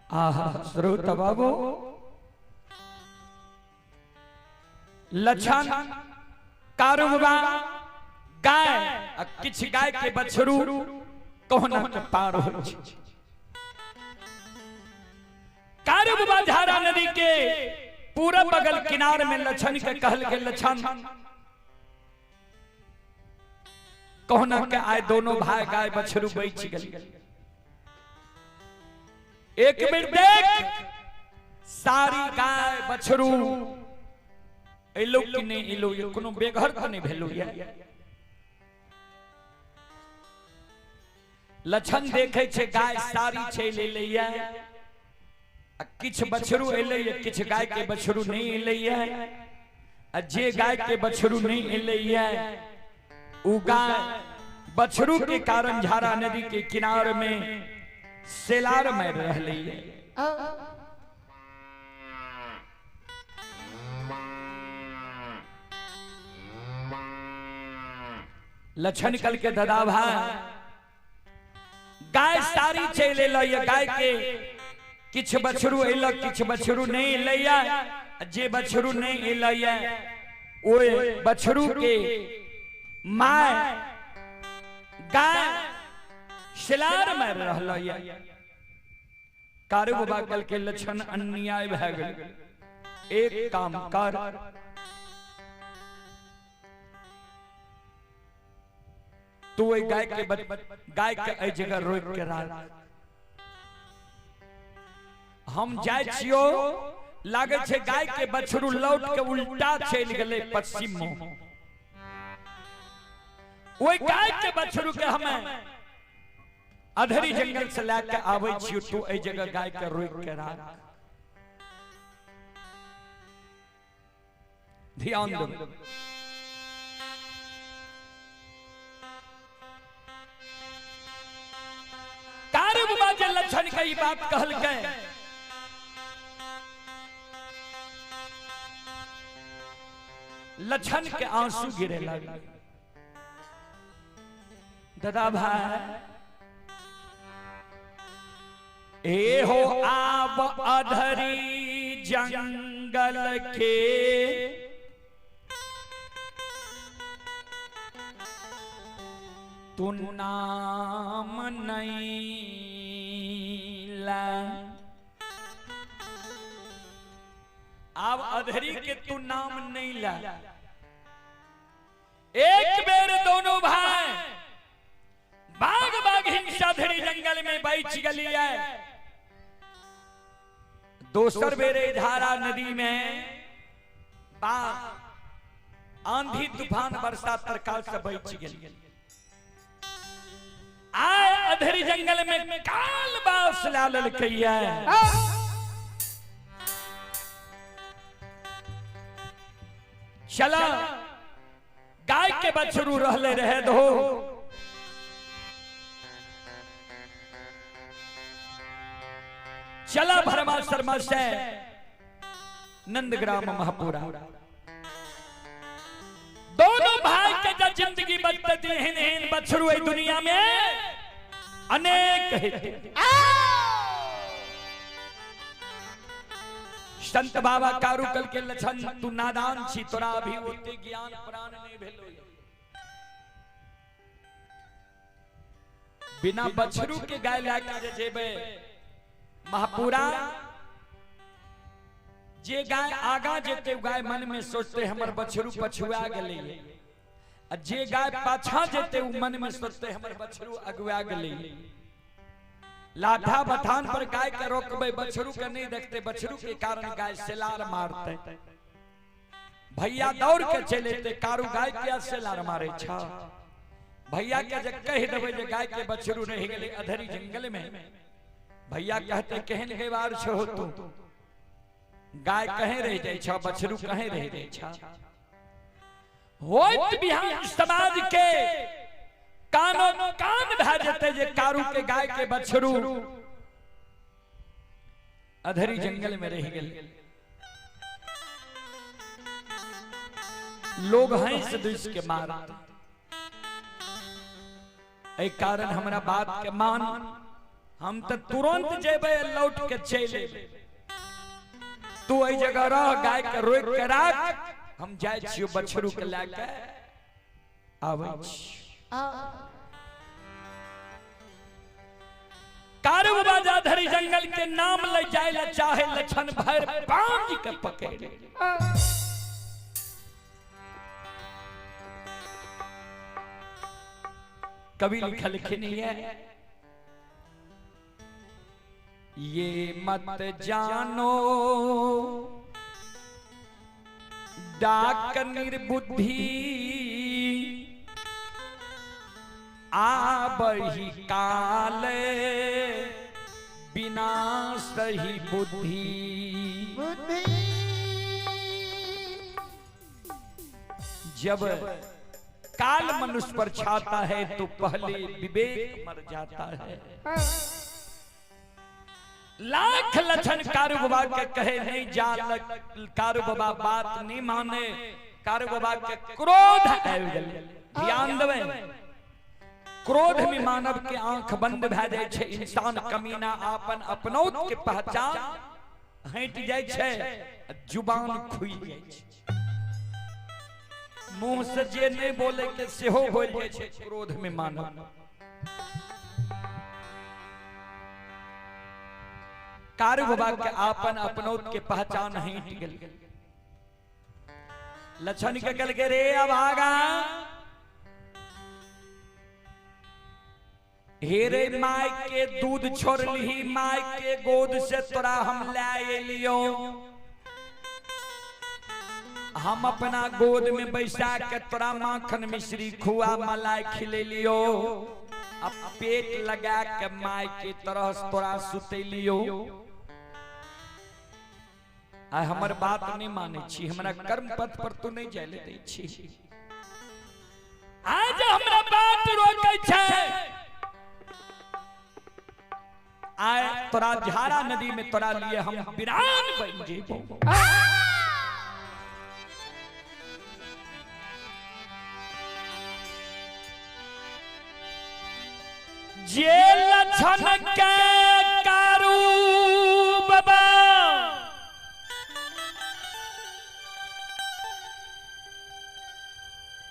श्रोता बाबू लक्षण कारुबा गाय किछ गाय के बछरू कहना के पार हो कारुबा झारा नदी के पूरा बगल किनार में लक्षण के कहल के लक्षण कहना के आए दोनों भाई गाय बछरू बैठ गए। एक बेर देख सारी गाय बछरू एलो कि नहीं एलो कोनो बेघर तो नहीं भेलो या लक्षण देखे छे गाय सारी छे ले लैया किछ बछरू एले किछ गाय के बछरू नहीं एले जे गाय के बछरू नहीं एले उ गाय बछरू के कारण झारा नदी के किनारे में सेलार में रह ली लक्षण निकल के दादा भाई गाय सारी चले लो ये गाय के किछ बछरू एल किछ बछरू नहीं एलैया जे बछरू नहीं एलैया ओए बछरू के माय गाय शिलार में रहल कारुबा कल के लक्षण अन्याय भए गेल। एक काम कर तू गाय के ए जगह रोक के राख हम जाय छियो लागे छे गाय के बछरू लौट के उल्टा चल गेले पश्चिम में ओई गाय के बछरू के हमें अधरी जंगल से लेके आवे छियो तू ए जगह गाय के रोक के राख ध्यान दो। कारुबा जे लक्षण के बात कहल के लक्षण के आंसू गिरे लगे। दादा भाई ए हो आब अधरी जंगल के तू नाम नहीं ला अब अधरी के तू नाम नहीं ला। एक बेर दोनों भाई बाघ बाघ हिंसा धरी जंगल में बैठ गली है। दोसर बेरे धारा नदी में आंधी तूफान वर्षा तरकाल से बैठ गली आए अधरी जंगल में काल बास लाल कैया चला गाय के बछरू रहले रहे दो चला भरमा शर्मा से नंदग्राम महापुरा दोनों भाई के जब जिंदगी बदलती है बछरू है दुनिया में अनेक है। संत बाबा कारुकल के लक्षण तू नादान छी तोरा अभी ओते ज्ञान प्राण नहीं भेलो बिना बछरू के गाय लाके जेबे महापुरा जे गाय आगा जेते गाय मन में सोचते हमर बछरू पछुआ गेले जे गाय पाछा जेते मन में सोचते हमर बछरू अगुआ गेले। लाठा बथान पर गाय के रोकबे बछरू के नहीं देखते बछरू के कारण गाय सेलार मारते भैया दौड़ के चले थे कारू गाय के सेलार मारे छा भैया के जे कह देबे जे गाय के बछरू रह गेले अधरी जंगल में भैया कहते कहन के बार छो तू गाय कहे रह जाय छ बछरू कहे रह जाय छ होत बिहान समाज के कानो कान भ जते जे कारू के गाय के बछरू अधरी जंगल में रह गेल लोग हंस दुस के मारते ए कारण हमरा बात के मान हम तो तुरंत जेबे लौट के चले। तू एई जगह रह, गाय के रोक के राख, हम जाय छियो बछरू के लेके आबै छी। कारू बाबा जाधरी जंगल के नाम ले जाय ला चाहे लछन भर बाम जी के पकड़े। कवि लिखा लिखे नहीं है, ये मत जानो डाक निर्बुद्धि आबहि काले बिना सही बुद्धि। जब काल मनुष्य पर छाता है तो पहले विवेक मर जाता है। लाख लछन कारू बाबा के कहे नहीं जा, कारू बाबा बात नहीं माने। कारू बाबा के क्रोध ध्यान देवे, क्रोध में मानव के आंख बंद भे जाय छे। इंसान कमीना आपन अपनौत के पहचान हट जाय छे, जुबान खुल जाय छे। मुंह से जे नहीं बोले के सेहो बोल जाय छे क्रोध में मानव। कारू बाबा के आपन अपनौत के पहचान हट गेल। लछन के कल के रे अभागा, हेरे माय के दूध छोड़ ली, माय के गोद से तोरा हम ले लियो। हम अपना गोद में बैसा के तोरा माखन मिश्री खुआ मलाई खिले लियो। अब पेट लगा के माय के तरह तोरा सुते लियो। आ हमर बात नहीं माने छी, हमरा कर्म पथ पर तू नहीं जाले दै छी। आज हमरा बात रोकै छै, आए तोरा झारा नदी में तोरा लिए हम वीरान बन जेबो। जे लछन के कारू बाबा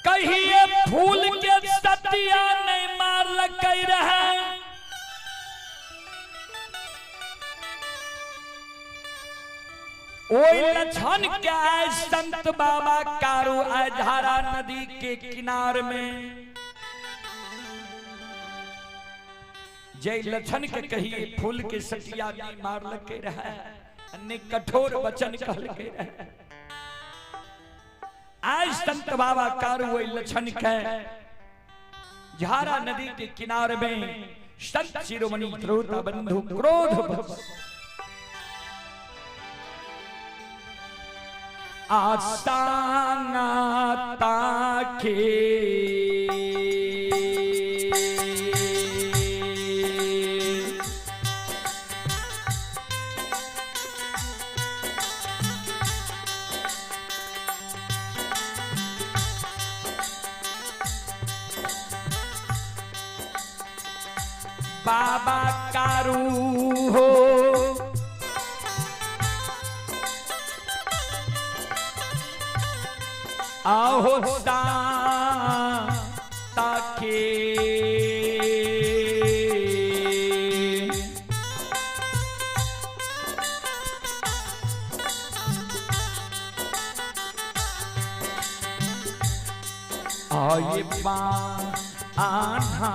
कहिए फूल के सतिया नहीं मार लकै रहे। ओई लछन के संत बाबा कारू झारा नदी के किनार में जय लछन के कहिए फूल के सतिया नहीं मार लकै रहे, अन्य कठोर वचन कहलकै रहे। आज संत बाबा कारू ओई लछन के झारा नदी के किनारे में संत शिरोमणि श्रोता बंधु क्रोध आस्ताना ताके बाबा कारू हो आहो ताके आये बा आधा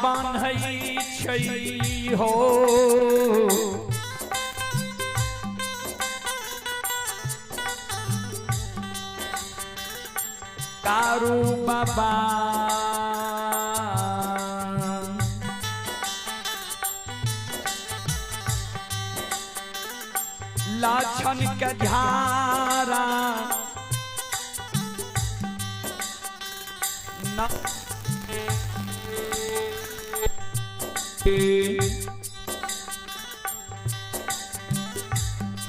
बान्है छै हो कारू बाबा लछन के झारा न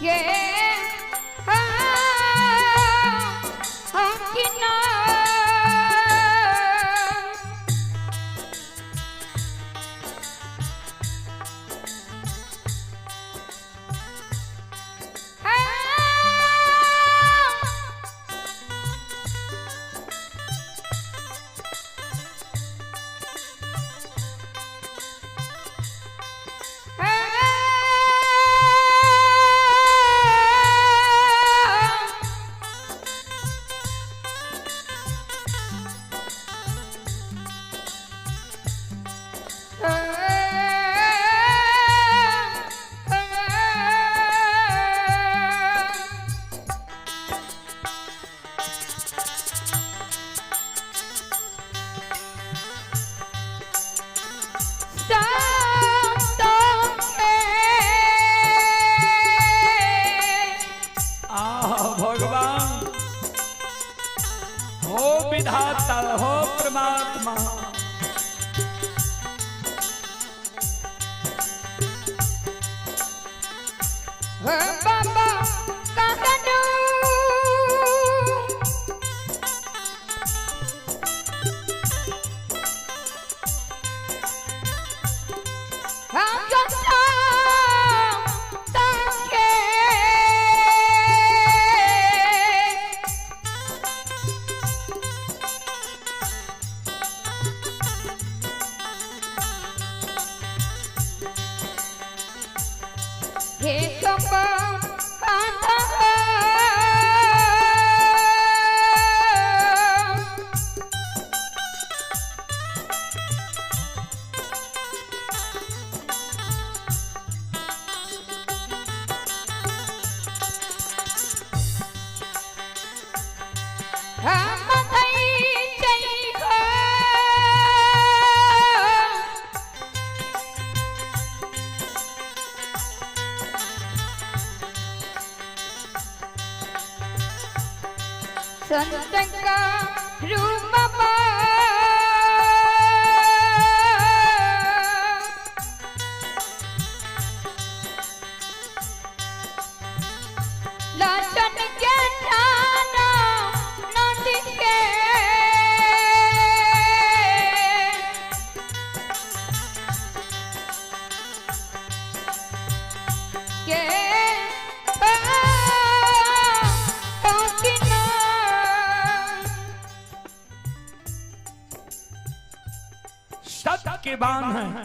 ये कि ना भगवान हो विधाता हो परमात्मा बाबा काकनू हम जन्ना ताके हे कंबा कांता हम मथई चई गो संत का रूप लाचन के ठाना नदी के सत्य के बाण है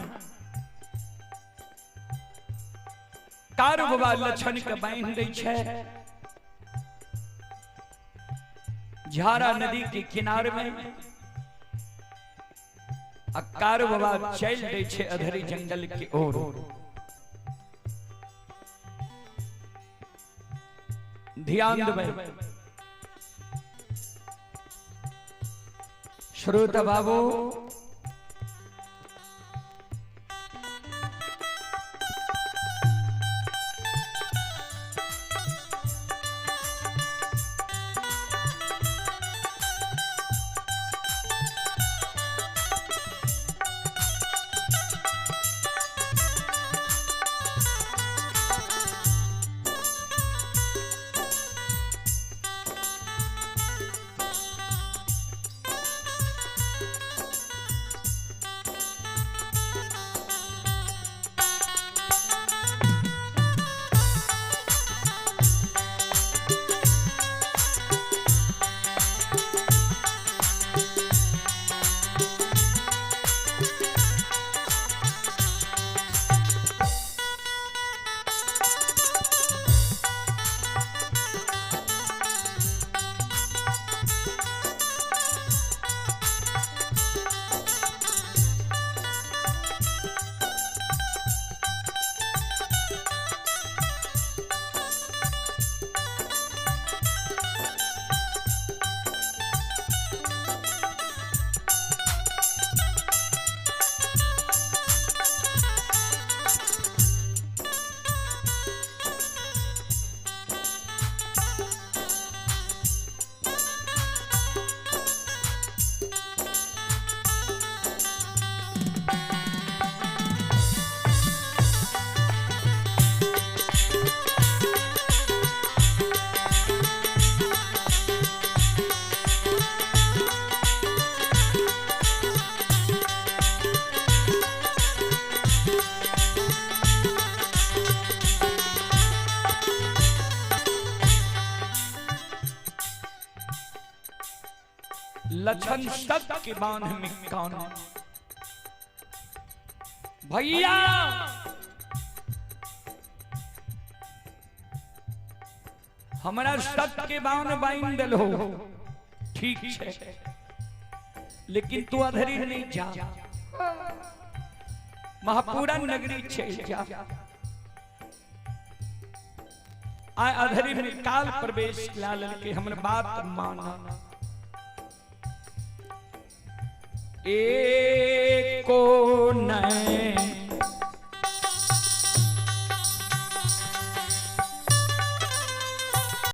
कारवा लक्षण के बांध दै छै झारा नदी के किनारे में आ कारवा चल दै छै अधरी जंगल के ओर ध्यान देबै श्रोता बाबू लक्षण सत के बांध में कौन भैया हमारा सत के बांध बाइन दिल हो ठीक है लेकिन तू अधरी नहीं जा महापुरा नगरी चल जा आ अधरी में काल प्रवेश लाल के हमर बात माना एको नहीं